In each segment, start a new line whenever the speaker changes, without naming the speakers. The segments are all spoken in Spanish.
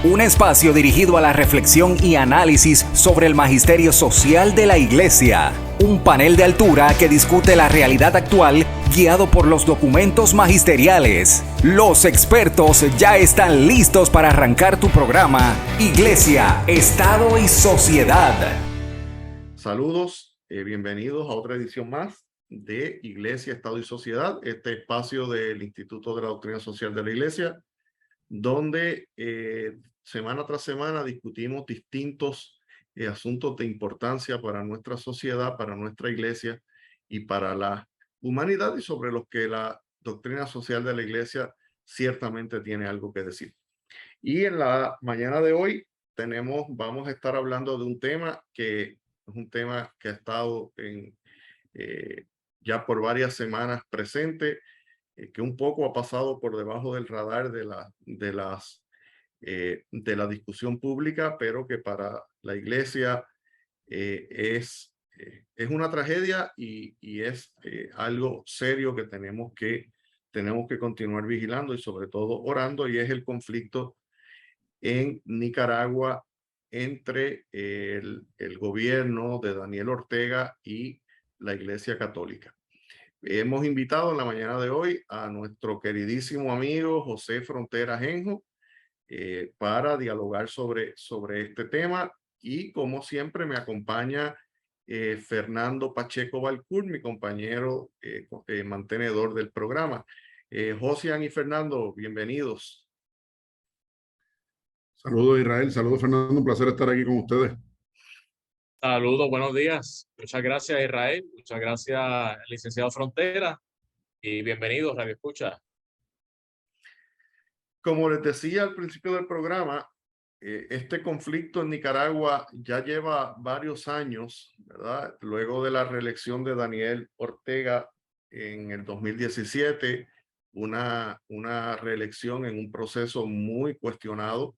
Un espacio dirigido a la reflexión y análisis sobre el magisterio social de la Iglesia. Un panel de altura que discute la realidad actual guiado por los documentos magisteriales. Los expertos ya están listos para arrancar tu programa Iglesia, Estado y Sociedad.
Saludos, bienvenidos a otra edición más de Iglesia, Estado y Sociedad, este espacio del Instituto de la Doctrina Social de la Iglesia, donde semana tras semana discutimos distintos asuntos de importancia para nuestra sociedad, para nuestra iglesia y para la humanidad, y sobre los que la doctrina social de la iglesia ciertamente tiene algo que decir. Y en la mañana de hoy vamos a estar hablando de un tema que es un tema que ha estado ya por varias semanas presente, que un poco ha pasado por debajo del radar de la discusión pública, pero que para la iglesia es una tragedia y es algo serio que tenemos que continuar vigilando y sobre todo orando, y es el conflicto en Nicaragua entre el gobierno de Daniel Ortega y la Iglesia Católica. Hemos invitado en la mañana de hoy a nuestro queridísimo amigo José Frontera Ajenjo para dialogar sobre este tema, y como siempre me acompaña Fernando Pacheco Balcour, mi compañero mantenedor del programa. Josian y Fernando, bienvenidos.
Saludos Israel, saludos Fernando, un placer estar aquí con ustedes.
Saludos, buenos días. Muchas gracias Israel, muchas gracias licenciado Frontera y bienvenidos Radio Escucha.
Como les decía al principio del programa, este conflicto en Nicaragua ya lleva varios años, ¿verdad? Luego de la reelección de Daniel Ortega en el 2017, una reelección en un proceso muy cuestionado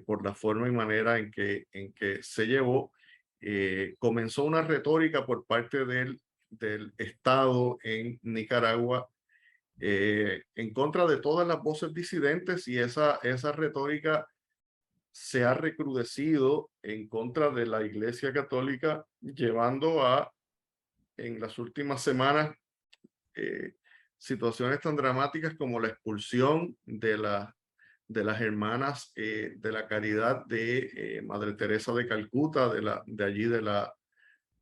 por la forma y manera en que se llevó. Comenzó una retórica por parte del Estado en Nicaragua en contra de todas las voces disidentes, y esa retórica se ha recrudecido en contra de la Iglesia Católica, llevando a, en las últimas semanas, situaciones tan dramáticas como la expulsión de las hermanas de la Caridad de Madre Teresa de Calcuta, de allí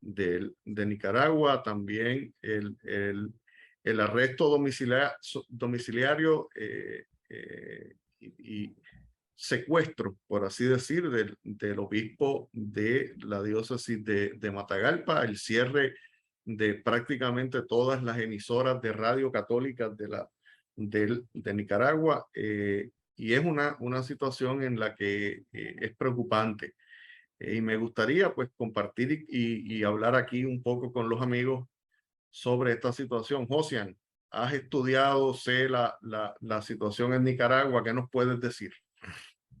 de Nicaragua. También el arresto domiciliario y secuestro, por así decir, del obispo de la diócesis de Matagalpa, el cierre de prácticamente todas las emisoras de radio católicas de Nicaragua, y es una situación en la que es preocupante. Y me gustaría pues compartir y hablar aquí un poco con los amigos sobre esta situación. Josian, has estudiado, la situación en Nicaragua, ¿qué nos puedes decir?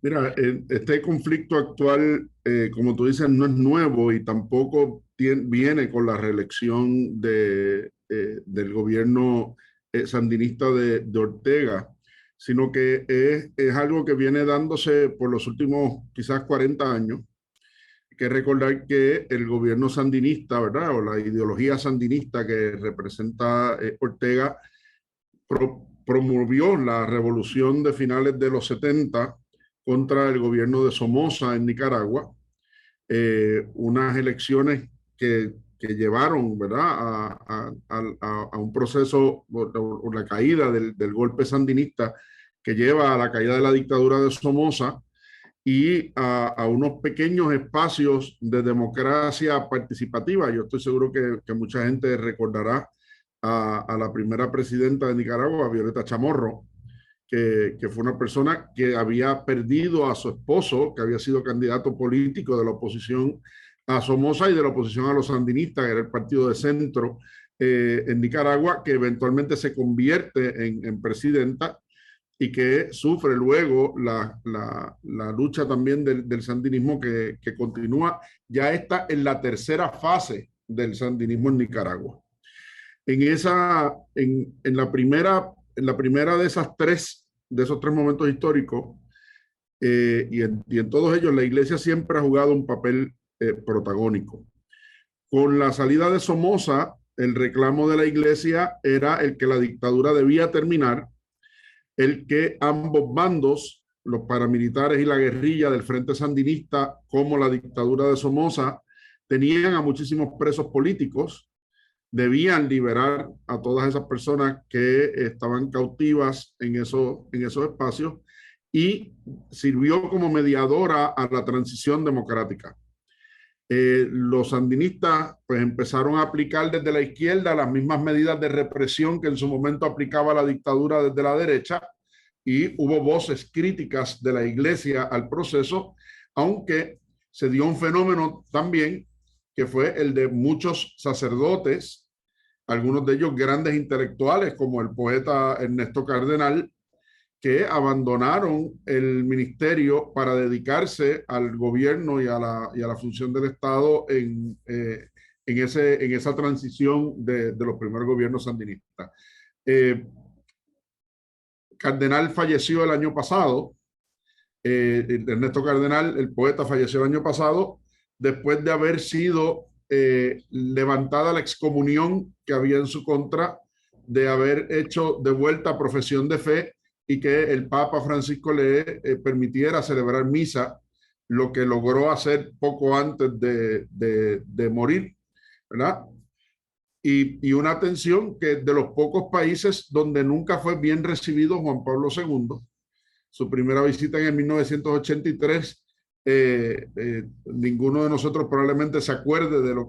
Mira, este conflicto actual, como tú dices, no es nuevo y tampoco viene con la reelección del gobierno sandinista de Ortega, sino que es algo que viene dándose por los últimos quizás 40 años. Hay que recordar que el gobierno sandinista, ¿verdad? O la ideología sandinista que representa Ortega, promovió la revolución de finales de los 70 contra el gobierno de Somoza en Nicaragua, unas elecciones que llevaron, ¿verdad?, a un proceso, o la caída del golpe sandinista que lleva a la caída de la dictadura de Somoza y a unos pequeños espacios de democracia participativa. Yo estoy seguro que mucha gente recordará a la primera presidenta de Nicaragua, Violeta Chamorro, que fue una persona que había perdido a su esposo, que había sido candidato político de la oposición a Somoza y de la oposición a los sandinistas, que era el partido de centro en Nicaragua, que eventualmente se convierte en presidenta y que sufre luego la lucha también del sandinismo que continúa. Ya está en la tercera fase del sandinismo en Nicaragua. En la primera de esos tres momentos históricos, y en todos ellos la iglesia siempre ha jugado un papel protagónico. Con la salida de Somoza, el reclamo de la iglesia era el que la dictadura debía terminar, el que ambos bandos, los paramilitares y la guerrilla del Frente Sandinista, como la dictadura de Somoza, tenían a muchísimos presos políticos, debían liberar a todas esas personas que estaban cautivas en esos espacios, y sirvió como mediadora a la transición democrática. Los sandinistas pues empezaron a aplicar desde la izquierda las mismas medidas de represión que en su momento aplicaba la dictadura desde la derecha, y hubo voces críticas de la iglesia al proceso, aunque se dio un fenómeno también que fue el de muchos sacerdotes, algunos de ellos grandes intelectuales como el poeta Ernesto Cardenal, que abandonaron el ministerio para dedicarse al gobierno y a la función del Estado en esa transición de los primeros gobiernos sandinistas. Cardenal falleció el año pasado, Ernesto Cardenal, el poeta, falleció el año pasado después de haber sido levantada la excomunión que había en su contra, de haber hecho de vuelta profesión de fe y que el Papa Francisco le permitiera celebrar misa, lo que logró hacer poco antes de morir, ¿verdad? Y una tensión que de los pocos países donde nunca fue bien recibido Juan Pablo II. Su primera visita en el 1983, ninguno de nosotros probablemente se acuerde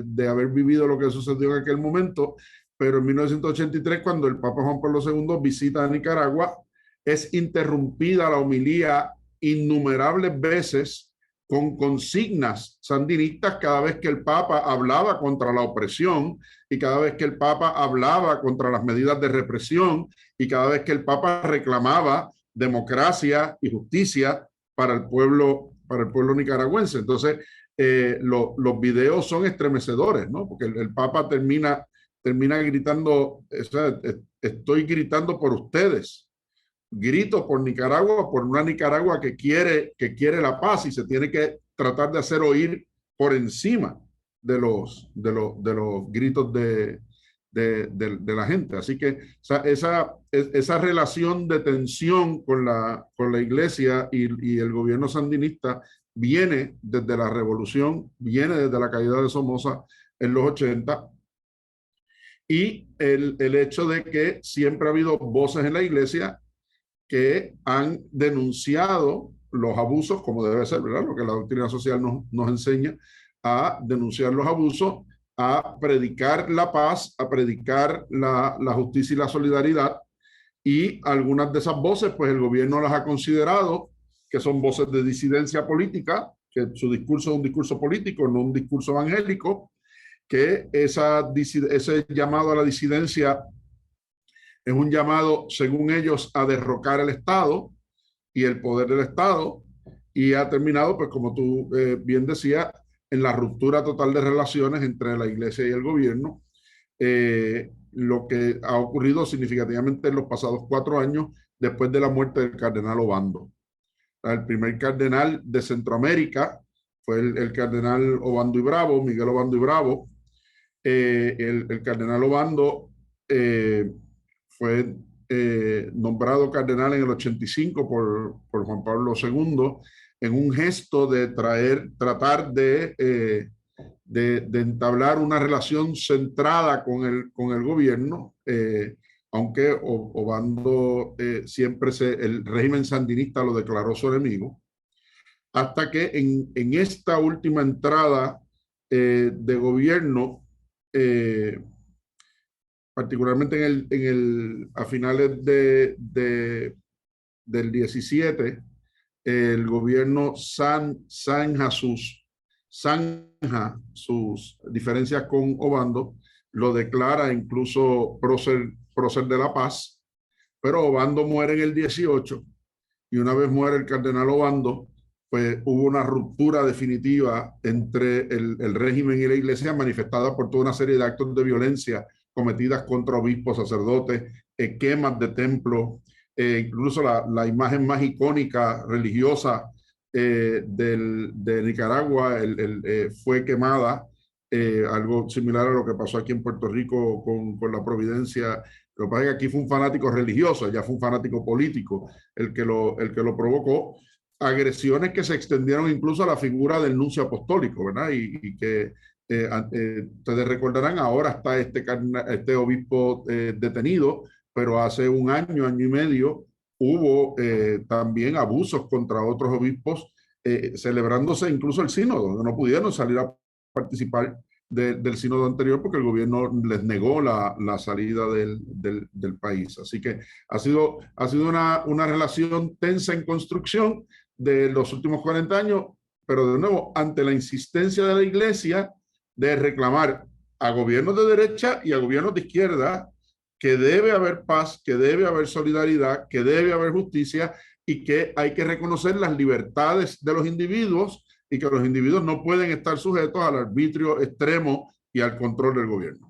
de haber vivido lo que sucedió en aquel momento, pero en 1983, cuando el Papa Juan Pablo II visita a Nicaragua, es interrumpida la homilía innumerables veces con consignas sandinistas cada vez que el Papa hablaba contra la opresión, y cada vez que el Papa hablaba contra las medidas de represión, y cada vez que el Papa reclamaba democracia y justicia para el pueblo nicaragüense. Entonces, los videos son estremecedores, ¿no? Porque el Papa termina gritando, estoy gritando por ustedes. Grito por Nicaragua, por una Nicaragua que quiere la paz, y se tiene que tratar de hacer oír por encima de los gritos de la gente. Así que esa relación de tensión con la iglesia y el gobierno sandinista viene desde la revolución, viene desde la caída de Somoza en los 80, y el hecho de que siempre ha habido voces en la iglesia que han denunciado los abusos, como debe ser, ¿verdad? Lo que la doctrina social nos enseña, a denunciar los abusos, a predicar la paz, a predicar la justicia y la solidaridad. Y algunas de esas voces, pues el gobierno las ha considerado que son voces de disidencia política, que su discurso es un discurso político, no un discurso evangélico, que ese llamado a la disidencia es un llamado, según ellos, a derrocar el Estado y el poder del Estado, y ha terminado, pues como tú bien decías, en la ruptura total de relaciones entre la iglesia y el gobierno, lo que ha ocurrido significativamente en los pasados 4 años después de la muerte del cardenal Obando. El primer cardenal de Centroamérica fue el cardenal Obando y Bravo, Miguel Obando y Bravo. El cardenal Obando fue nombrado cardenal en el 85 por Juan Pablo II, en un gesto de tratar de entablar una relación centrada con el gobierno, aunque Obando siempre el régimen sandinista lo declaró su enemigo, hasta que en esta última entrada de gobierno, particularmente a finales del 17, el gobierno zanja sus diferencias con Obando, lo declara incluso prócer de la paz, pero Obando muere en el 18, y una vez muere el cardenal Obando, pues hubo una ruptura definitiva entre el régimen y la iglesia, manifestada por toda una serie de actos de violencia cometidas contra obispos, sacerdotes, quemas de templos, incluso la imagen más icónica religiosa de Nicaragua fue quemada, algo similar a lo que pasó aquí en Puerto Rico con la Providencia. Lo que pasa es que aquí fue un fanático religioso, ya fue un fanático político el que lo provocó. Agresiones que se extendieron incluso a la figura del nuncio apostólico, ¿verdad? Y que ustedes recordarán, ahora está este obispo detenido, pero hace un año y medio hubo también abusos contra otros obispos, celebrándose incluso el sínodo, donde no pudieron salir a participar del sínodo anterior porque el gobierno les negó la salida del país. Así que ha sido una relación tensa en construcción de los últimos 40 años, pero de nuevo, ante la insistencia de la Iglesia de reclamar a gobiernos de derecha y a gobiernos de izquierda que debe haber paz, que debe haber solidaridad, que debe haber justicia y que hay que reconocer las libertades de los individuos y que los individuos no pueden estar sujetos al arbitrio extremo y al control del gobierno.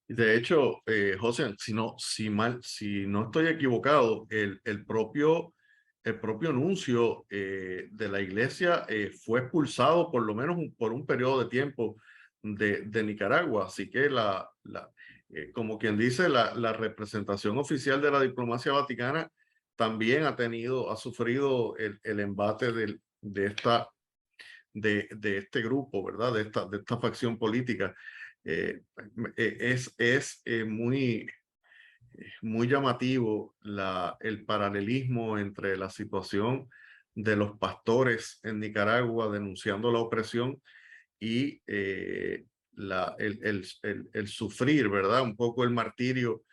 De hecho, José, si no estoy equivocado, el propio nuncio de la iglesia fue expulsado por lo menos por un periodo de tiempo de Nicaragua. Así que como quien dice, la representación oficial de la diplomacia vaticana también ha sufrido el embate de este grupo, ¿verdad? De esta facción política. Es muy llamativo el paralelismo entre la situación de los pastores en Nicaragua denunciando la opresión y el sufrir, ¿verdad? Un poco el martirio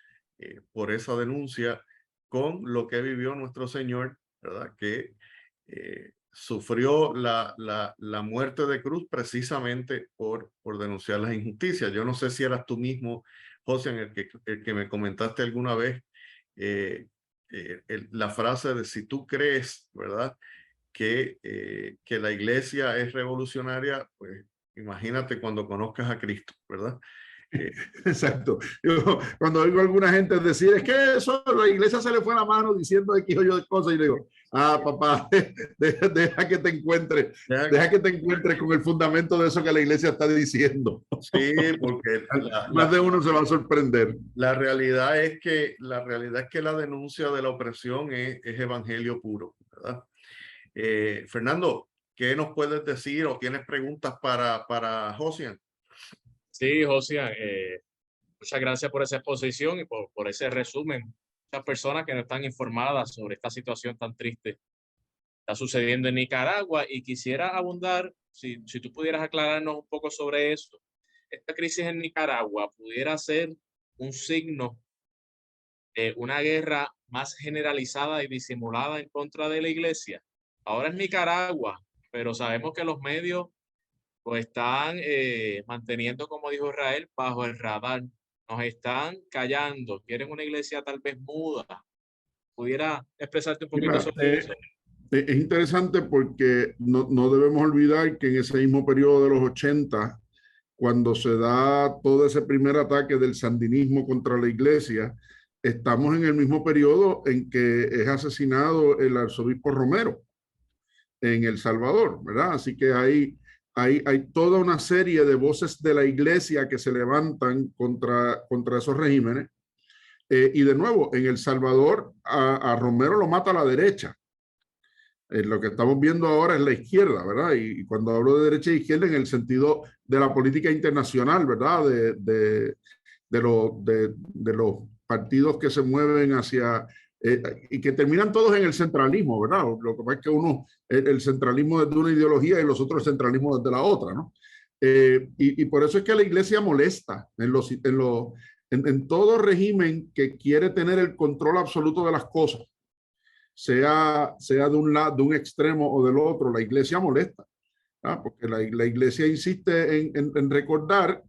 por esa denuncia con lo que vivió nuestro Señor, ¿verdad? Que sufrió la muerte de cruz precisamente por denunciar las injusticias. Yo no sé si eras tú mismo, José, el que me comentaste alguna vez la frase de si tú crees, ¿verdad? Que la iglesia es revolucionaria, pues imagínate cuando conozcas a Cristo, ¿verdad?
Exacto. Yo, cuando oigo a alguna gente decir, es que eso, la iglesia se le fue la mano diciendo X o yo cosas, y le digo, papá, deja que te encuentres, deja que te encuentres con el fundamento de eso que la iglesia está diciendo.
Sí, porque
más de uno se va a sorprender.
La realidad es que la denuncia de la opresión es evangelio puro, ¿verdad? Fernando, ¿qué nos puedes decir o tienes preguntas para Josian?
Sí, Josian, muchas gracias por esa exposición y por ese resumen. Muchas personas que no están informadas sobre esta situación tan triste que está sucediendo en Nicaragua, y quisiera abundar, si tú pudieras aclararnos un poco sobre eso. Esta crisis en Nicaragua pudiera ser un signo de una guerra más generalizada y disimulada en contra de la iglesia. Ahora es Nicaragua, pero sabemos que los medios pues están manteniendo, como dijo Israel, bajo el radar. Nos están callando. Quieren una iglesia tal vez muda. ¿Pudiera expresarte un poquito sobre eso?
Es interesante porque no debemos olvidar que en ese mismo periodo de los 80, cuando se da todo ese primer ataque del sandinismo contra la iglesia, estamos en el mismo periodo en que es asesinado el arzobispo Romero en El Salvador, ¿verdad? Así que hay toda una serie de voces de la iglesia que se levantan contra esos regímenes. Y de nuevo, en El Salvador a Romero lo mata a la derecha. Lo que estamos viendo ahora es la izquierda, ¿verdad? Y cuando hablo de derecha e izquierda en el sentido de la política internacional, ¿verdad? De los partidos que se mueven hacia y que terminan todos en el centralismo, ¿verdad? Lo que pasa es que el centralismo es de una ideología y los otros el centralismo desde la otra, ¿no? Y por eso es que la iglesia molesta en todo régimen que quiere tener el control absoluto de las cosas, sea de un extremo o del otro, la iglesia molesta, ¿ah? Porque la iglesia insiste en recordar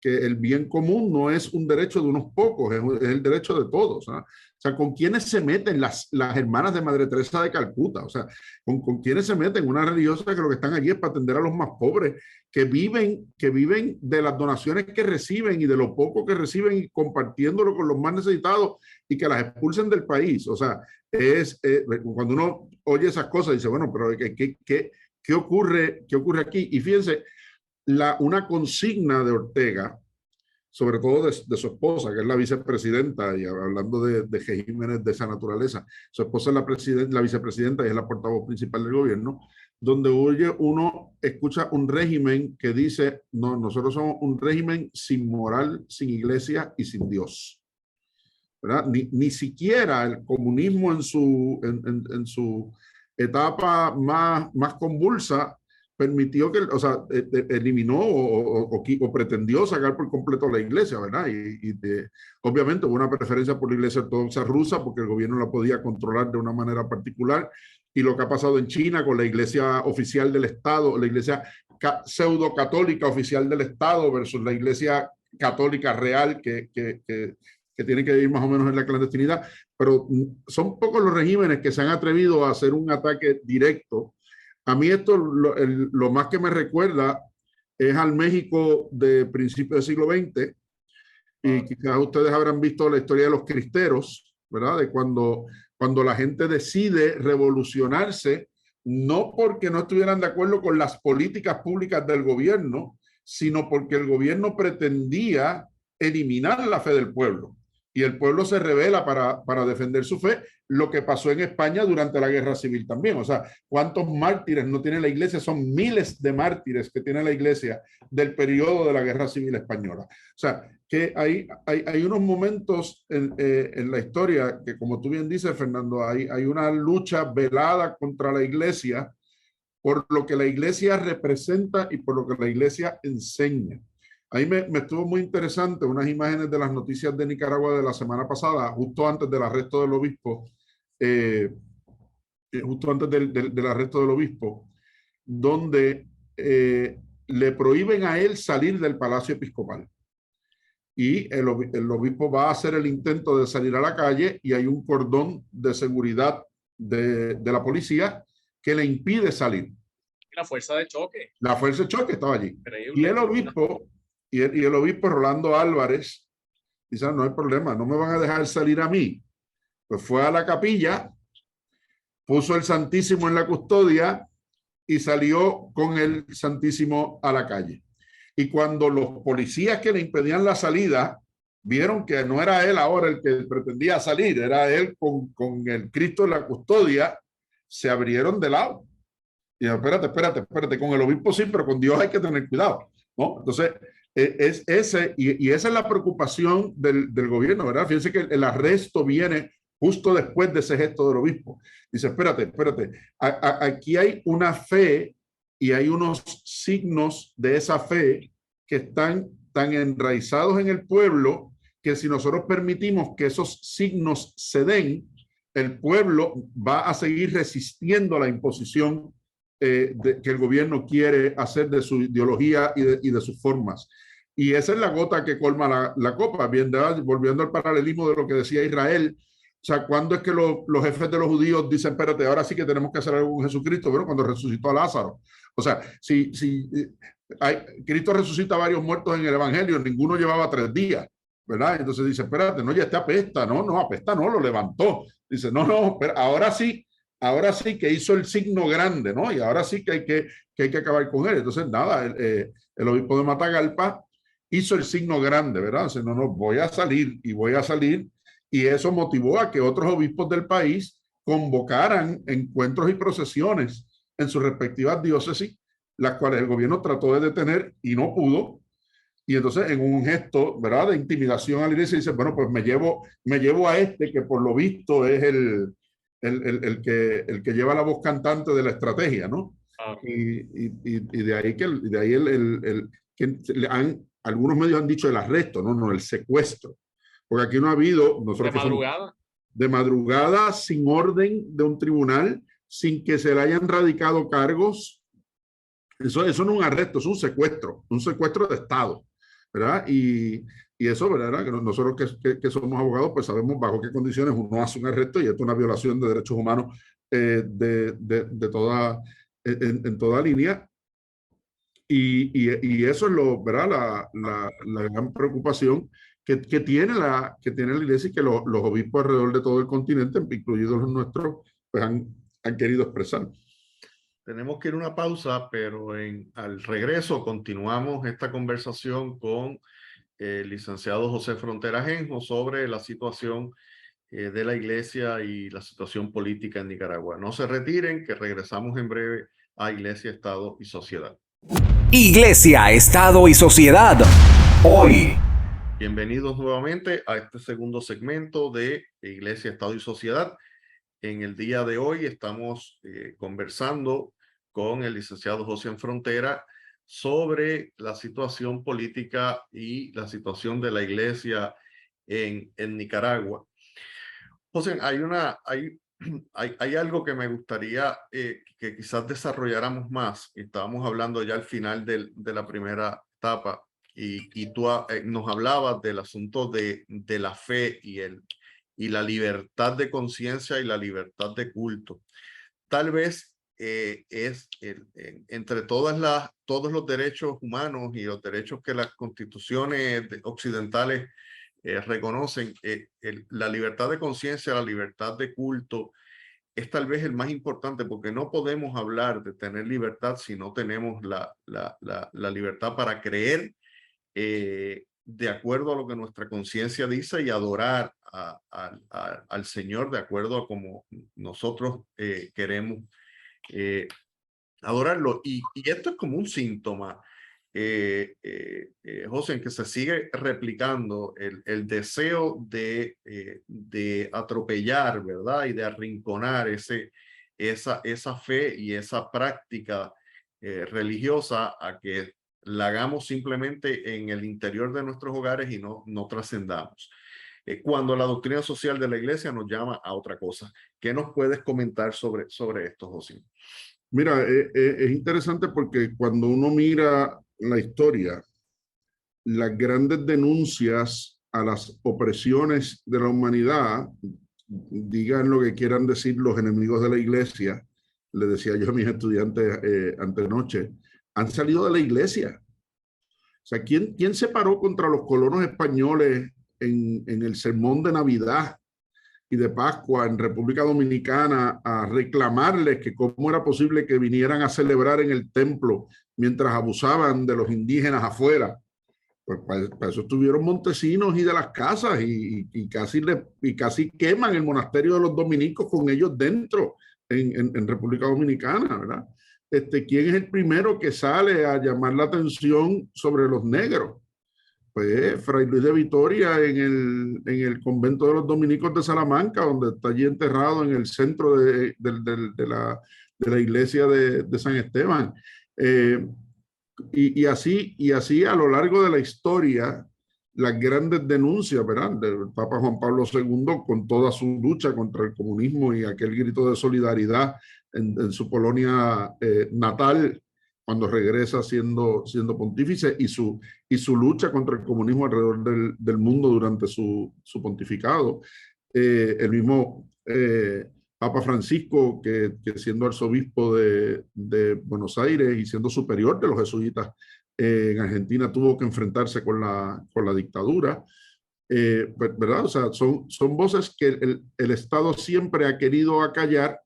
que el bien común no es un derecho de unos pocos, es el derecho de todos. O sea, ¿con quiénes se meten las hermanas de Madre Teresa de Calcuta? O sea, ¿con quiénes se meten? Una religiosa que lo que están allí es para atender a los más pobres, que viven de las donaciones que reciben y de lo poco que reciben y compartiéndolo con los más necesitados y que las expulsen del país. O sea, cuando uno oye esas cosas dice, bueno, pero ¿qué ocurre aquí? Y fíjense, una consigna de Ortega, sobre todo de su esposa, que es la vicepresidenta, y hablando de regímenes de esa naturaleza, su esposa es la vicepresidenta y es la portavoz principal del gobierno, donde uno escucha un régimen que dice, no, nosotros somos un régimen sin moral, sin iglesia y sin Dios. ¿Verdad? Ni siquiera el comunismo en su etapa más convulsa permitió o sea, eliminó o pretendió sacar por completo la iglesia, ¿verdad? Obviamente hubo una preferencia por la iglesia ortodoxa rusa porque el gobierno la podía controlar de una manera particular, y lo que ha pasado en China con la iglesia oficial del Estado, la iglesia pseudo católica oficial del Estado versus la iglesia católica real que tiene que vivir más o menos en la clandestinidad, pero son pocos los regímenes que se han atrevido a hacer un ataque directo. A mí esto lo más que me recuerda es al México de principios del siglo XX, y quizás ustedes habrán visto la historia de los cristeros, ¿verdad? De cuando la gente decide revolucionarse, no porque no estuvieran de acuerdo con las políticas públicas del gobierno, sino porque el gobierno pretendía eliminar la fe del pueblo. Y el pueblo se rebela para defender su fe, lo que pasó en España durante la Guerra Civil también. O sea, ¿cuántos mártires no tiene la iglesia? Son miles de mártires que tiene la iglesia del periodo de la Guerra Civil Española. O sea, que hay unos momentos en la historia que, como tú bien dices, Fernando, hay una lucha velada contra la iglesia por lo que la iglesia representa y por lo que la iglesia enseña. Ahí me estuvo muy interesante unas imágenes de las noticias de Nicaragua de la semana pasada, justo antes del arresto del obispo, donde le prohíben a él salir del Palacio Episcopal. Y el obispo va a hacer el intento de salir a la calle y hay un cordón de seguridad de la policía que le impide salir.
La fuerza de choque.
La fuerza de choque estaba allí.
Increíble.
Y el obispo Rolando Álvarez dice, no hay problema, no me van a dejar salir a mí. Pues fue a la capilla, puso el Santísimo en la custodia y salió con el Santísimo a la calle. Y cuando los policías que le impedían la salida vieron que no era él ahora el que pretendía salir, era él con el Cristo en la custodia, se abrieron de lado. Y dijeron, espérate, con el obispo sí, pero con Dios hay que tener cuidado, ¿no? Entonces, esa es la preocupación del gobierno, ¿verdad? Fíjense que el arresto viene justo después de ese gesto del obispo. Dice, espérate, aquí hay una fe y hay unos signos de esa fe que están tan enraizados en el pueblo que si nosotros permitimos que esos signos se den, el pueblo va a seguir resistiendo a la imposición que el gobierno quiere hacer de su ideología y de sus formas. Y esa es la gota que colma la copa. Bien, volviendo al paralelismo de lo que decía Israel, o sea, ¿cuándo es que los jefes de los judíos dicen, espérate, ahora sí que tenemos que hacer algo con Jesucristo? Bueno, cuando resucitó a Lázaro. O sea, si Cristo resucita a varios muertos en el Evangelio, ninguno llevaba 3 días, ¿verdad? Entonces dice, espérate, no, ya este apesta, no, apesta no, lo levantó. Dice, no, pero ahora sí que hizo el signo grande, ¿no? Y ahora sí que hay que acabar con él. Entonces, nada, el obispo de Matagalpa hizo el signo grande, ¿verdad? O sea, no, voy a salir. Y eso motivó a que otros obispos del país convocaran encuentros y procesiones en sus respectivas diócesis, las cuales el gobierno trató de detener y no pudo. Y entonces, en un gesto, ¿verdad?, de intimidación a la iglesia, dice, bueno, pues me llevo a este que por lo visto es el que lleva la voz cantante de la estrategia, ¿no? Y de ahí que algunos medios han dicho el arresto, no, el secuestro. Porque aquí no ha habido... De madrugada, sin orden de un tribunal, sin que se le hayan radicado cargos. Eso no es un arresto, es un secuestro de Estado. ¿verdad? Y eso, ¿verdad? Que nosotros que somos abogados, pues sabemos bajo qué condiciones uno hace un arresto y esto es una violación de derechos humanos de toda, en toda línea. Y eso es ¿verdad? La gran preocupación que tiene la iglesia y que los obispos alrededor de todo el continente, incluidos los nuestros, pues han querido expresar.
Tenemos que ir a una pausa, pero al regreso continuamos esta conversación con el licenciado José Frontera Ajenjo sobre la situación de la iglesia y la situación política en Nicaragua. No se retiren, que regresamos en breve a Iglesia, Estado y Sociedad.
Iglesia, Estado y Sociedad. Hoy.
Bienvenidos nuevamente a este segundo segmento de Iglesia, Estado y Sociedad. En el día de hoy estamos conversando con el licenciado José Frontera sobre la situación política y la situación de la iglesia en Nicaragua. José, hay algo que me gustaría que quizás desarrolláramos más. Estábamos hablando ya al final de la primera etapa y tú nos hablabas del asunto de la fe y la libertad de conciencia y la libertad de culto. Tal vez entre todos los derechos humanos y los derechos que las constituciones occidentales reconocen, la libertad de conciencia, la libertad de culto es tal vez el más importante, porque no podemos hablar de tener libertad si no tenemos la libertad para creer de acuerdo a lo que nuestra conciencia dice y adorar al Señor de acuerdo a como nosotros queremos adorarlo. Y esto es como un síntoma, José, en que se sigue replicando el deseo de atropellar, ¿verdad? Y de arrinconar esa fe y esa práctica religiosa a que la hagamos simplemente en el interior de nuestros hogares y no trascendamos. Cuando la doctrina social de la iglesia nos llama a otra cosa. ¿Qué nos puedes comentar sobre esto, José?
Mira, es interesante porque cuando uno mira la historia, las grandes denuncias a las opresiones de la humanidad, digan lo que quieran decir los enemigos de la iglesia, le decía yo a mis estudiantes antenoche, han salido de la iglesia. O sea, ¿quién se paró contra los colonos españoles en el sermón de Navidad y de Pascua en República Dominicana a reclamarles que cómo era posible que vinieran a celebrar en el templo mientras abusaban de los indígenas afuera? Pues para eso estuvieron Montesinos y de las casas y casi queman el monasterio de los dominicos con ellos dentro en República Dominicana, ¿verdad? ¿Quién es el primero que sale a llamar la atención sobre los negros? Pues Fray Luis de Vitoria en el convento de los dominicos de Salamanca, donde está allí enterrado en el centro de la iglesia de San Esteban. Y así a lo largo de la historia, las grandes denuncias, ¿verdad?, del Papa Juan Pablo II con toda su lucha contra el comunismo y aquel grito de solidaridad en su Polonia natal, cuando regresa siendo pontífice, y su lucha contra el comunismo alrededor del mundo durante su pontificado. El mismo Papa Francisco, que siendo arzobispo de Buenos Aires y siendo superior de los jesuitas en Argentina, tuvo que enfrentarse con la dictadura. ¿Verdad? O sea, son voces que el Estado siempre ha querido acallar.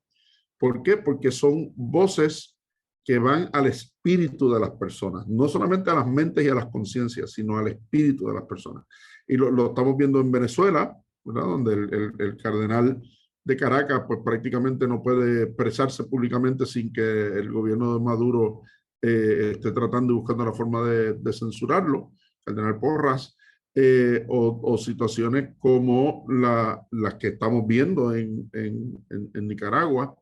¿Por qué? Porque son voces que van al espíritu de las personas, no solamente a las mentes y a las conciencias, sino al espíritu de las personas. Y lo estamos viendo en Venezuela, ¿verdad?, donde el cardenal de Caracas pues prácticamente no puede expresarse públicamente sin que el gobierno de Maduro esté tratando y buscando la forma de censurarlo, cardenal Porras, o situaciones como las que estamos viendo en Nicaragua,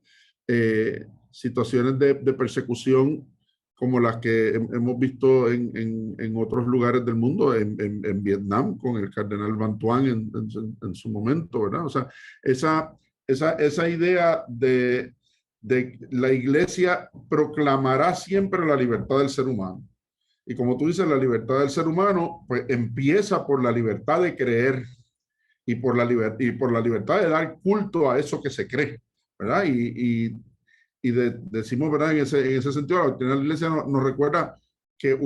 situaciones de persecución como las que hemos visto en otros lugares del mundo, en Vietnam, con el cardenal Van Thuan en su momento, ¿verdad? O sea, esa idea de la iglesia proclamará siempre la libertad del ser humano. Y como tú dices, la libertad del ser humano pues empieza por la libertad de creer y por la libertad de dar culto a eso que se cree, ¿verdad? Decimos, ¿verdad? En ese sentido, la doctrina de la Iglesia nos recuerda que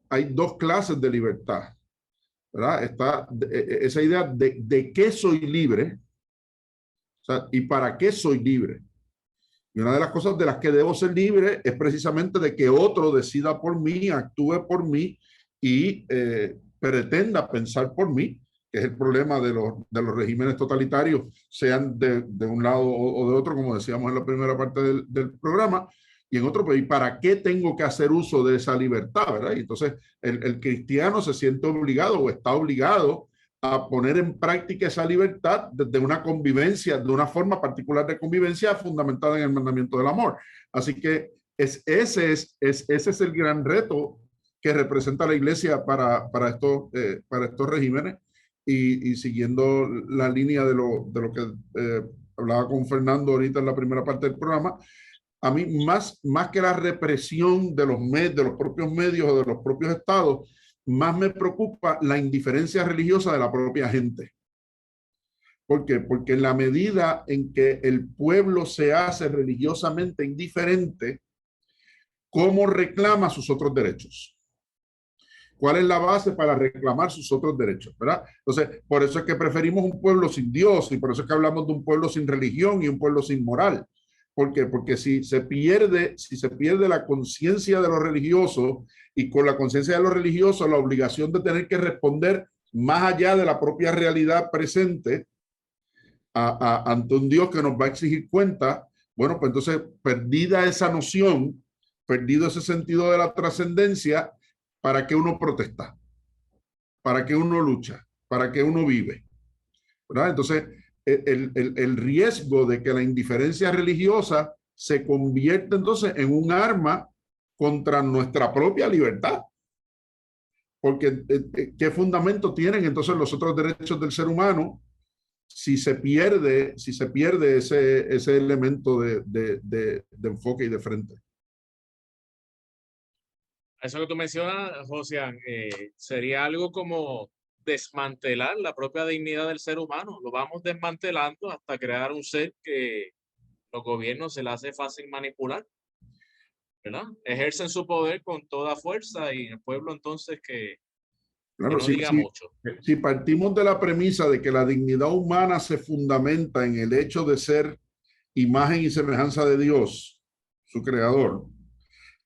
hay dos clases de libertad, ¿verdad? Está esa idea de qué soy libre, o sea, y para qué soy libre. Y una de las cosas de las que debo ser libre es precisamente de que otro decida por mí, actúe por mí y pretenda pensar por mí, que es el problema de los regímenes totalitarios, sean de un lado o de otro, como decíamos en la primera parte del programa, y en otro, ¿y para qué tengo que hacer uso de esa libertad, verdad? Y entonces el cristiano se siente obligado o está obligado a poner en práctica esa libertad desde una convivencia, de una forma particular de convivencia fundamentada en el mandamiento del amor. Así que ese es el gran reto que representa la Iglesia para estos regímenes y siguiendo la línea de lo que hablaba con Fernando ahorita en la primera parte del programa. A mí, más que la represión de los propios medios o de los propios estados, más me preocupa la indiferencia religiosa de la propia gente. ¿Por qué? Porque en la medida en que el pueblo se hace religiosamente indiferente, ¿cómo reclama sus otros derechos? ¿Cuál es la base para reclamar sus otros derechos? ¿Verdad? Entonces, por eso es que preferimos un pueblo sin Dios y por eso es que hablamos de un pueblo sin religión y un pueblo sin moral. ¿Por qué? Porque si se pierde la conciencia de los religiosos y con la conciencia de los religiosos la obligación de tener que responder más allá de la propia realidad presente ante un Dios que nos va a exigir cuenta, bueno, pues entonces perdida esa noción, perdido ese sentido de la trascendencia, ¿para qué uno protesta? ¿Para qué uno lucha? ¿Para qué uno vive? ¿Verdad? Entonces, el riesgo de que la indiferencia religiosa se convierta entonces en un arma contra nuestra propia libertad. Porque ¿qué fundamento tienen entonces los otros derechos del ser humano si se pierde ese elemento de enfoque y de frente?
Eso que tú mencionas, Josian, sería algo como desmantelar la propia dignidad del ser humano. Lo vamos desmantelando hasta crear un ser que los gobiernos se le hace fácil manipular, ¿verdad? Ejercen su poder con toda fuerza y el pueblo entonces que
Claro,
no diga mucho.
Si partimos de la premisa de que la dignidad humana se fundamenta en el hecho de ser imagen y semejanza de Dios, su creador,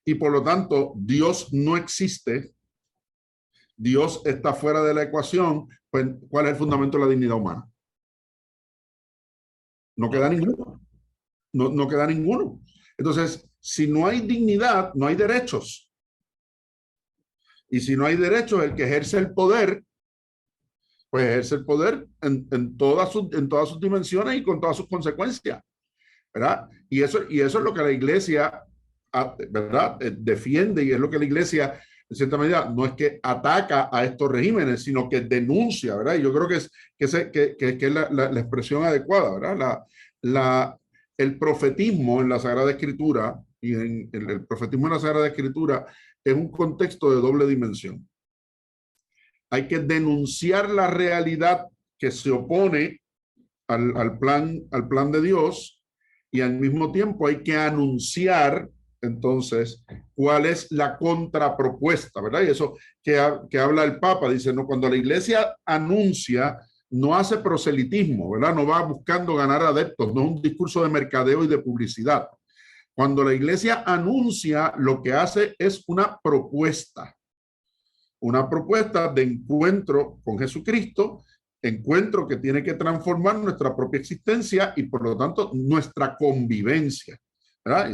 y por lo tanto Dios no existe, Dios está fuera de la ecuación, pues ¿cuál es el fundamento de la dignidad humana? No queda ninguno. No queda ninguno. Entonces, si no hay dignidad, no hay derechos. Y si no hay derechos, el que ejerce el poder, pues ejerce el poder en todas sus dimensiones y con todas sus consecuencias, ¿verdad? Y eso es lo que la Iglesia, ¿verdad?, defiende, y es lo que la Iglesia, en cierta medida, no es que ataca a estos regímenes, sino que denuncia, ¿verdad? Y yo creo que es la expresión adecuada, ¿verdad? El profetismo en la Sagrada Escritura, y el profetismo en la Sagrada Escritura es un contexto de doble dimensión. Hay que denunciar la realidad que se opone al plan de Dios, y al mismo tiempo hay que anunciar entonces cuál es la contrapropuesta, ¿verdad? Y eso que habla el Papa, dice, no, cuando la Iglesia anuncia, no hace proselitismo, ¿verdad? No va buscando ganar adeptos, no es un discurso de mercadeo y de publicidad. Cuando la Iglesia anuncia, lo que hace es una propuesta de encuentro con Jesucristo, encuentro que tiene que transformar nuestra propia existencia y por lo tanto nuestra convivencia, ¿verdad?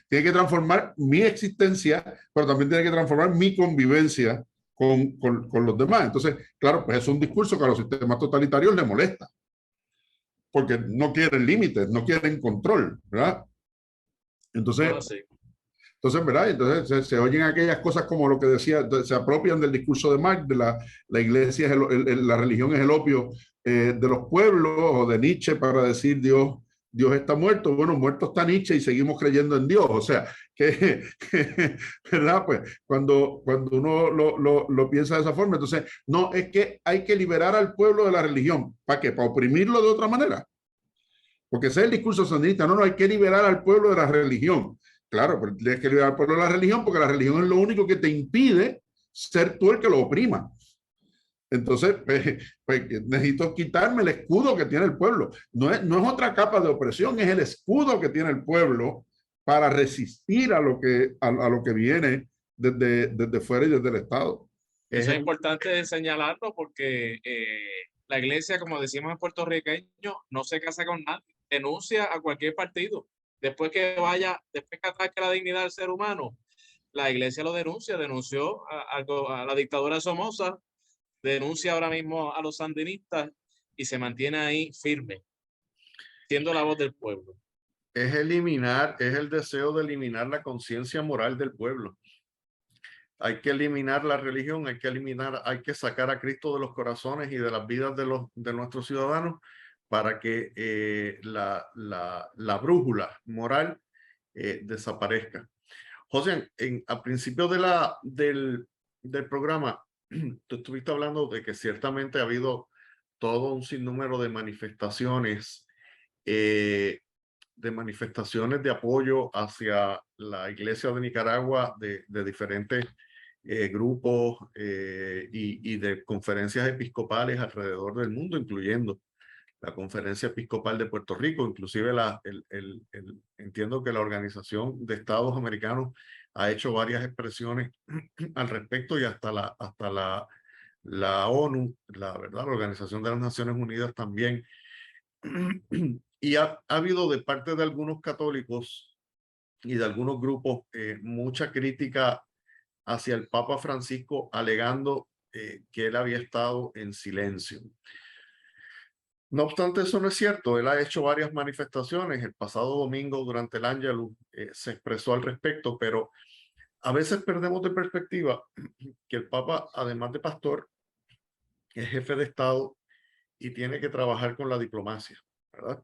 Tiene que transformar mi existencia, pero también tiene que transformar mi convivencia con los demás. Entonces, claro, pues es un discurso que a los sistemas totalitarios les molesta, porque no quieren límites, no quieren control, ¿verdad? Entonces, ¿verdad? Entonces se oyen aquellas cosas como lo que decía, se apropian del discurso de Marx, de la iglesia, la religión es el opio de los pueblos, o de Nietzsche para decir Dios Dios está muerto. Bueno, muerto está Nietzsche y seguimos creyendo en Dios. O sea, ¿verdad? Pues cuando uno lo piensa de esa forma, entonces, no, es que hay que liberar al pueblo de la religión. ¿Para qué? ¿Para oprimirlo de otra manera? Porque ese es el discurso sandinista. No, hay que liberar al pueblo de la religión. Claro, pero tienes que liberar al pueblo de la religión porque la religión es lo único que te impide ser tú el que lo oprima. Entonces, pues necesito quitarme el escudo que tiene el pueblo. No es otra capa de opresión, es el escudo que tiene el pueblo para resistir a lo que viene desde fuera y desde el Estado.
Eso es importante señalarlo porque la iglesia, como decimos en puertorriqueño, no se casa con nadie, denuncia a cualquier partido. Después que ataque la dignidad del ser humano, la iglesia lo denunció a la dictadura de Somoza, denuncia ahora mismo a los sandinistas y se mantiene ahí firme, siendo la voz del pueblo.
Es el deseo de eliminar la conciencia moral del pueblo. Hay que eliminar la religión, hay que sacar a Cristo de los corazones y de las vidas de nuestros ciudadanos para que la brújula moral desaparezca. José, al principio del programa, tú estuviste hablando de que ciertamente ha habido todo un sinnúmero de manifestaciones de apoyo hacia la Iglesia de Nicaragua de diferentes grupos y de conferencias episcopales alrededor del mundo, incluyendo la Conferencia Episcopal de Puerto Rico, inclusive entiendo que la Organización de Estados Americanos ha hecho varias expresiones al respecto y hasta la ONU, la Organización de las Naciones Unidas también. Y ha habido de parte de algunos católicos y de algunos grupos mucha crítica hacia el Papa Francisco, alegando que él había estado en silencio. No obstante, eso no es cierto. Él ha hecho varias manifestaciones. El pasado domingo, durante el Ángelus, se expresó al respecto, pero a veces perdemos de perspectiva que el Papa, además de pastor, es jefe de Estado y tiene que trabajar con la diplomacia, ¿verdad?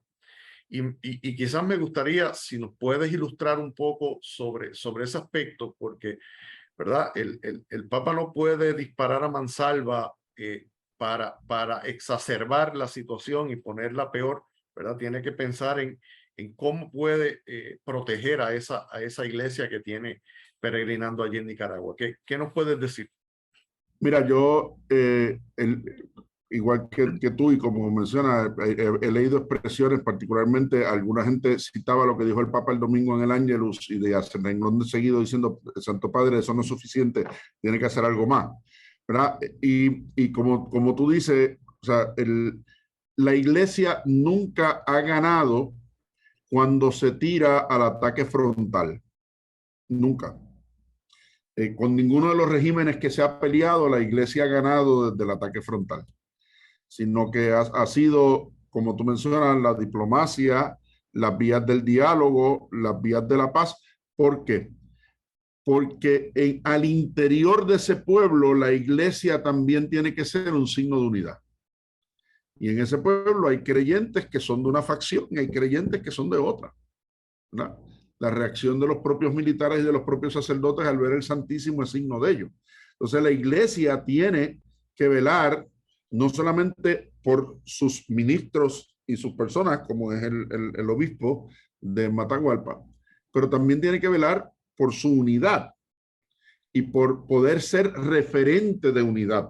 Y quizás me gustaría, si nos puedes ilustrar un poco sobre ese aspecto, porque, ¿verdad? El Papa no puede disparar a mansalva para exacerbar la situación y ponerla peor, ¿verdad? Tiene que pensar en cómo puede proteger a esa iglesia que tiene peregrinando allí en Nicaragua. ¿Qué nos puedes decir?
Mira, yo, igual que tú y como mencionas, he leído expresiones, particularmente alguna gente citaba lo que dijo el Papa el domingo en el Ángelus y de hace renglón de seguido diciendo, Santo Padre, eso no es suficiente, tiene que hacer algo más, ¿verdad? Y como tú dices, o sea, la iglesia nunca ha ganado cuando se tira al ataque frontal, nunca. Con ninguno de los regímenes que se ha peleado, la iglesia ha ganado desde el ataque frontal, sino que ha sido, como tú mencionas, la diplomacia, las vías del diálogo, las vías de la paz. ¿Por qué? Porque al interior de ese pueblo, la iglesia también tiene que ser un signo de unidad. Y en ese pueblo hay creyentes que son de una facción y hay creyentes que son de otra, ¿verdad? La reacción de los propios militares y de los propios sacerdotes al ver el Santísimo es signo de ello. Entonces la iglesia tiene que velar no solamente por sus ministros y sus personas, como es el obispo de Matagualpa, pero también tiene que velar por su unidad y por poder ser referente de unidad.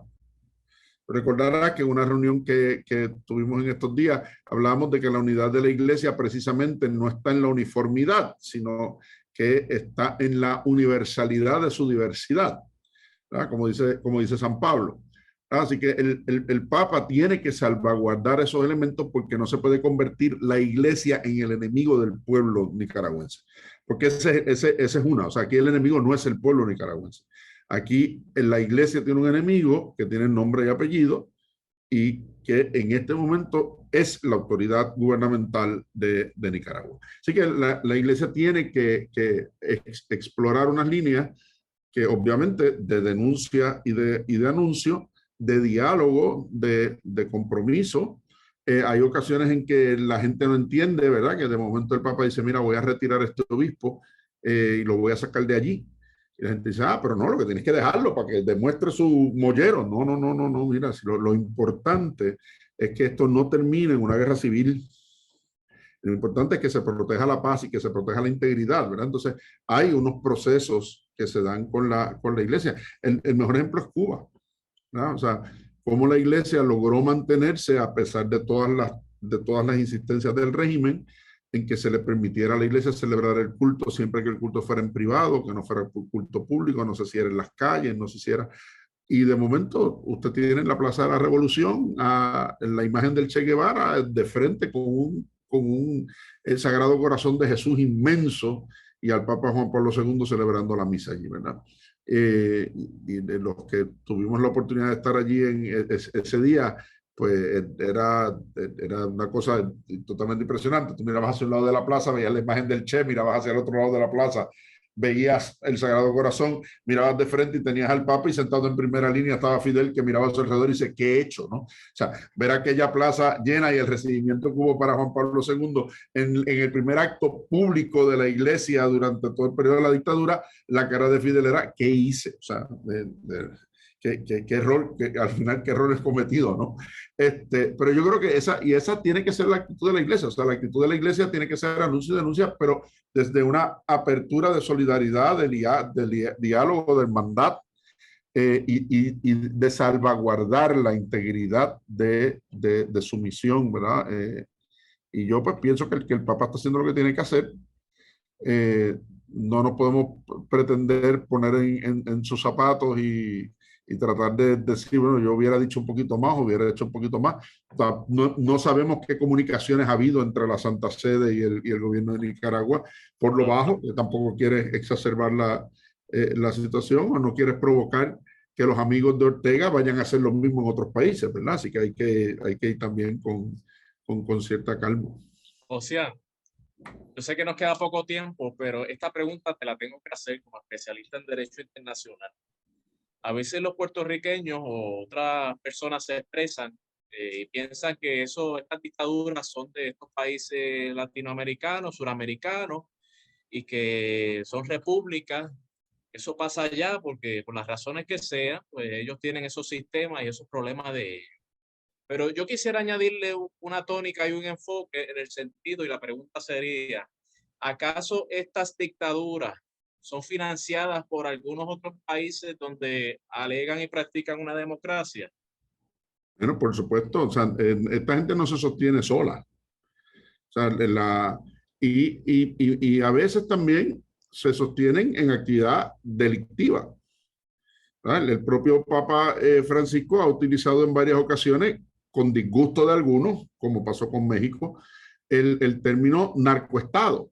Recordará que en una reunión que tuvimos en estos días, hablábamos de que la unidad de la iglesia precisamente no está en la uniformidad, sino que está en la universalidad de su diversidad, ¿verdad? Como dice San Pablo. Así que el Papa tiene que salvaguardar esos elementos porque no se puede convertir la iglesia en el enemigo del pueblo nicaragüense. Porque ese es una, o sea, aquí el enemigo no es el pueblo nicaragüense. Aquí en la iglesia tiene un enemigo que tiene nombre y apellido y que en este momento es la autoridad gubernamental de Nicaragua. Así que la iglesia tiene que explorar unas líneas que obviamente de denuncia y de anuncio, de diálogo, de compromiso, Hay ocasiones en que la gente no entiende, ¿verdad? Que de momento el Papa dice, mira, voy a retirar a este obispo y lo voy a sacar de allí. Y la gente dice, pero no, lo que tienes que dejarlo para que demuestre su mollero. No, no, no, no, no, mira, si lo importante es que esto no termine en una guerra civil. Lo importante es que se proteja la paz y que se proteja la integridad, ¿verdad? Entonces, hay unos procesos que se dan con la iglesia. El mejor ejemplo es Cuba, ¿verdad? O sea, cómo la iglesia logró mantenerse a pesar de todas las insistencias del régimen en que se le permitiera a la iglesia celebrar el culto siempre que el culto fuera en privado, que no fuera culto público, no se hiciera en las calles, no se hiciera. Y de momento usted tiene en la Plaza de la Revolución la imagen del Che Guevara de frente con el Sagrado Corazón de Jesús inmenso y al Papa Juan Pablo II celebrando la misa allí, ¿verdad? Y de los que tuvimos la oportunidad de estar allí en ese día, pues era una cosa totalmente impresionante. Tú mirabas hacia un lado de la plaza, veías la imagen del Che, mirabas hacia el otro lado de la plaza, veías el Sagrado Corazón, mirabas de frente y tenías al Papa y sentado en primera línea estaba Fidel, que miraba a su alrededor y dice, ¿qué he hecho? ¿No? O sea, ver aquella plaza llena y el recibimiento que hubo para Juan Pablo II en el primer acto público de la iglesia durante todo el periodo de la dictadura, la cara de Fidel era, ¿qué hice? O sea, qué error, al final qué error es cometido, ¿no? Pero yo creo que esa tiene que ser la actitud de la iglesia, o sea, la actitud de la iglesia tiene que ser anuncio y denuncia, pero desde una apertura de solidaridad, de diálogo, de hermandad, y de salvaguardar la integridad de su misión, ¿verdad? Y yo pues pienso que el Papa está haciendo lo que tiene que hacer. No nos podemos pretender poner en sus zapatos y tratar de decir, bueno, yo hubiera dicho un poquito más, hubiera hecho un poquito más. O sea, no sabemos qué comunicaciones ha habido entre la Santa Sede y el gobierno de Nicaragua, por lo bajo, que tampoco quiere exacerbar la situación o no quiere provocar que los amigos de Ortega vayan a hacer lo mismo en otros países, ¿verdad? Así que hay que ir también con cierta calma.
O sea, yo sé que nos queda poco tiempo, pero esta pregunta te la tengo que hacer como especialista en Derecho Internacional. A veces los puertorriqueños o otras personas se expresan y piensan que estas dictaduras son de estos países latinoamericanos, suramericanos, y que son repúblicas. Eso pasa allá porque por las razones que sean, pues ellos tienen esos sistemas y esos problemas de ellos. Pero yo quisiera añadirle una tónica y un enfoque en el sentido, y la pregunta sería, ¿acaso estas dictaduras son financiadas por algunos otros países donde alegan y practican una democracia?
Bueno, por supuesto, o sea, esta gente no se sostiene sola. O sea, y a veces también se sostienen en actividad delictiva. ¿Verdad? El propio Papa Francisco ha utilizado en varias ocasiones, con disgusto de algunos, como pasó con México, el término narcoestado.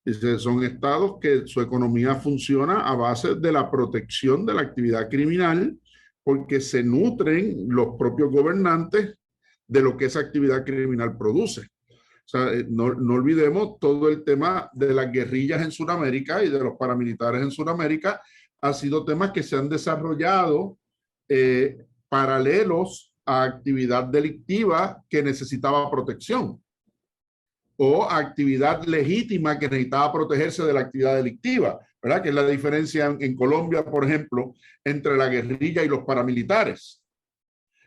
Dice, son estados que su economía funciona a base de la protección de la actividad criminal, porque se nutren los propios gobernantes de lo que esa actividad criminal produce. O sea, no olvidemos todo el tema de las guerrillas en Sudamérica y de los paramilitares en Sudamérica. Han sido temas que se han desarrollado paralelos a actividad delictiva que necesitaba protección o actividad legítima que necesitaba protegerse de la actividad delictiva, ¿verdad? Que es la diferencia en Colombia, por ejemplo, entre la guerrilla y los paramilitares.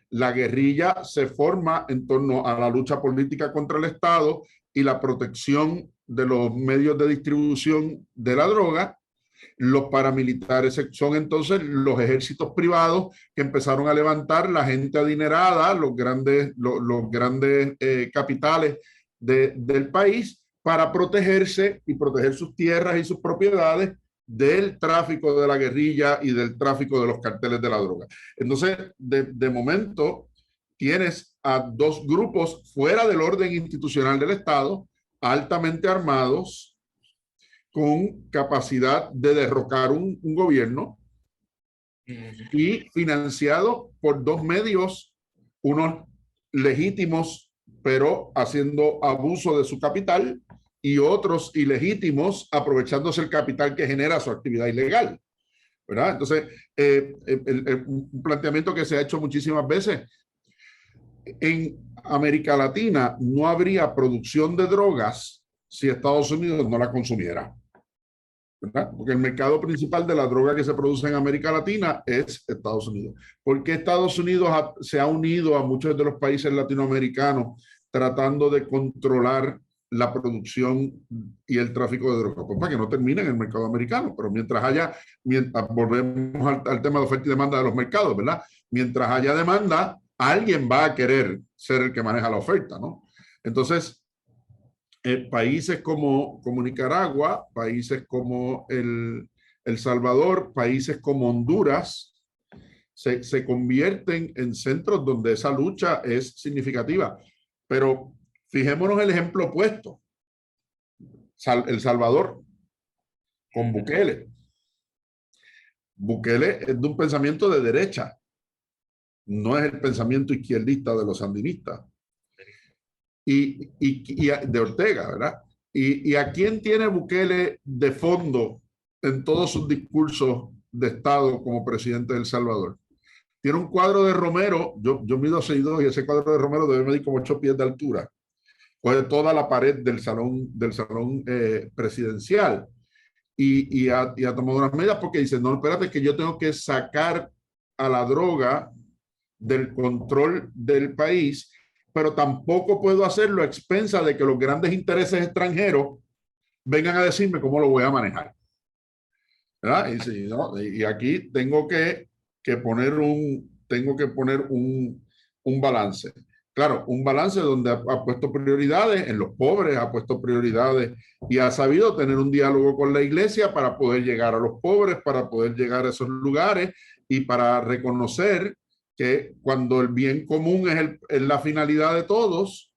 La guerrilla se forma en torno a la lucha política contra el Estado y la protección de los medios de distribución de la droga. Los paramilitares son entonces los ejércitos privados que empezaron a levantar la gente adinerada, los grandes capitales del país para protegerse y proteger sus tierras y sus propiedades del tráfico de la guerrilla y del tráfico de los carteles de la droga. Entonces, de momento, tienes a dos grupos fuera del orden institucional del Estado, altamente armados, con capacidad de derrocar un gobierno y financiado por dos medios, unos legítimos, pero haciendo abuso de su capital, y otros ilegítimos aprovechándose el capital que genera su actividad ilegal, ¿verdad? Entonces, un planteamiento que se ha hecho muchísimas veces, en América Latina no habría producción de drogas si Estados Unidos no la consumiera, ¿verdad? Porque el mercado principal de la droga que se produce en América Latina es Estados Unidos. ¿Por qué Estados Unidos se ha unido a muchos de los países latinoamericanos tratando de controlar la producción y el tráfico de drogas? Pues para que no termine en el mercado americano, pero mientras volvemos al tema de oferta y demanda de los mercados, ¿verdad? Mientras haya demanda, alguien va a querer ser el que maneja la oferta, ¿no? Entonces, países como Nicaragua, países como El Salvador, países como Honduras, se convierten en centros donde esa lucha es significativa. Pero fijémonos el ejemplo opuesto. El Salvador, con Bukele. Bukele es de un pensamiento de derecha. No es el pensamiento izquierdista de los sandinistas. Y de Ortega, ¿verdad? Y a quién tiene Bukele de fondo en todos sus discursos de Estado como presidente de El Salvador. Tiene un cuadro de Romero, yo mido 6'2" y ese cuadro de Romero debe medir como 8 pies de altura. Coge toda la pared del salón presidencial y ha tomado unas medidas porque dice, no, espérate, que yo tengo que sacar a la droga del control del país, pero tampoco puedo hacerlo a expensa de que los grandes intereses extranjeros vengan a decirme cómo lo voy a manejar, ¿verdad? Y aquí tengo que poner un balance. Claro, un balance donde ha puesto prioridades en los pobres, ha puesto prioridades y ha sabido tener un diálogo con la iglesia para poder llegar a los pobres, para poder llegar a esos lugares y para reconocer que cuando el bien común es la finalidad de todos,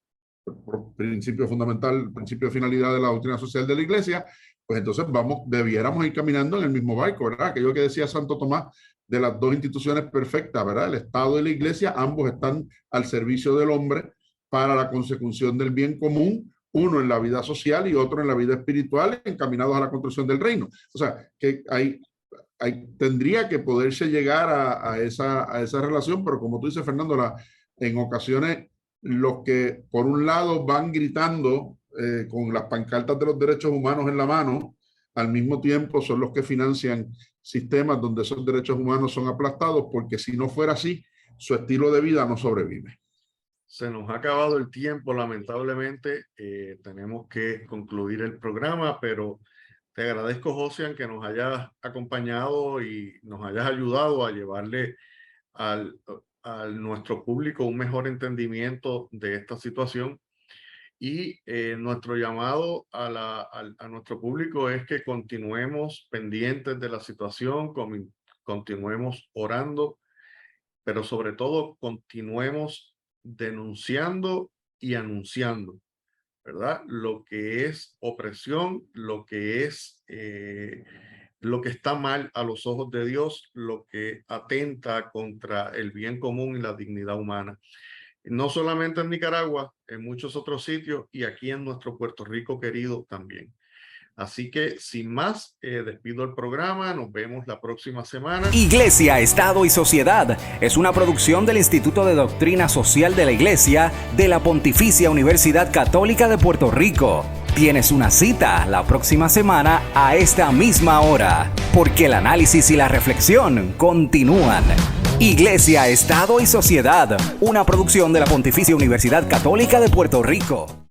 por principio fundamental, el principio de finalidad de la doctrina social de la iglesia, pues entonces debiéramos ir caminando en el mismo barco, ¿verdad? Aquello que decía Santo Tomás de las dos instituciones perfectas, ¿verdad? El Estado y la iglesia, ambos están al servicio del hombre para la consecución del bien común, uno en la vida social y otro en la vida espiritual, encaminados a la construcción del reino. O sea, que tendría que poderse llegar a esa relación, pero como tú dices, Fernando, en ocasiones los que por un lado van gritando con las pancartas de los derechos humanos en la mano, al mismo tiempo son los que financian sistemas donde esos derechos humanos son aplastados, porque si no fuera así, su estilo de vida no sobrevive.
Se nos ha acabado el tiempo, lamentablemente. Tenemos que concluir el programa, pero te agradezco, Josian, que nos hayas acompañado y nos hayas ayudado a llevarle a nuestro público un mejor entendimiento de esta situación. Y nuestro llamado a nuestro público es que continuemos pendientes de la situación, continuemos orando, pero sobre todo continuemos denunciando y anunciando, ¿verdad? Lo que es opresión, lo que está mal a los ojos de Dios, lo que atenta contra el bien común y la dignidad humana. No solamente en Nicaragua, en muchos otros sitios y aquí en nuestro Puerto Rico querido también. Así que, sin más, despido el programa. Nos vemos la próxima semana.
Iglesia, Estado y Sociedad es una producción del Instituto de Doctrina Social de la Iglesia de la Pontificia Universidad Católica de Puerto Rico. Tienes una cita la próxima semana a esta misma hora, porque el análisis y la reflexión continúan. Iglesia, Estado y Sociedad, una producción de la Pontificia Universidad Católica de Puerto Rico.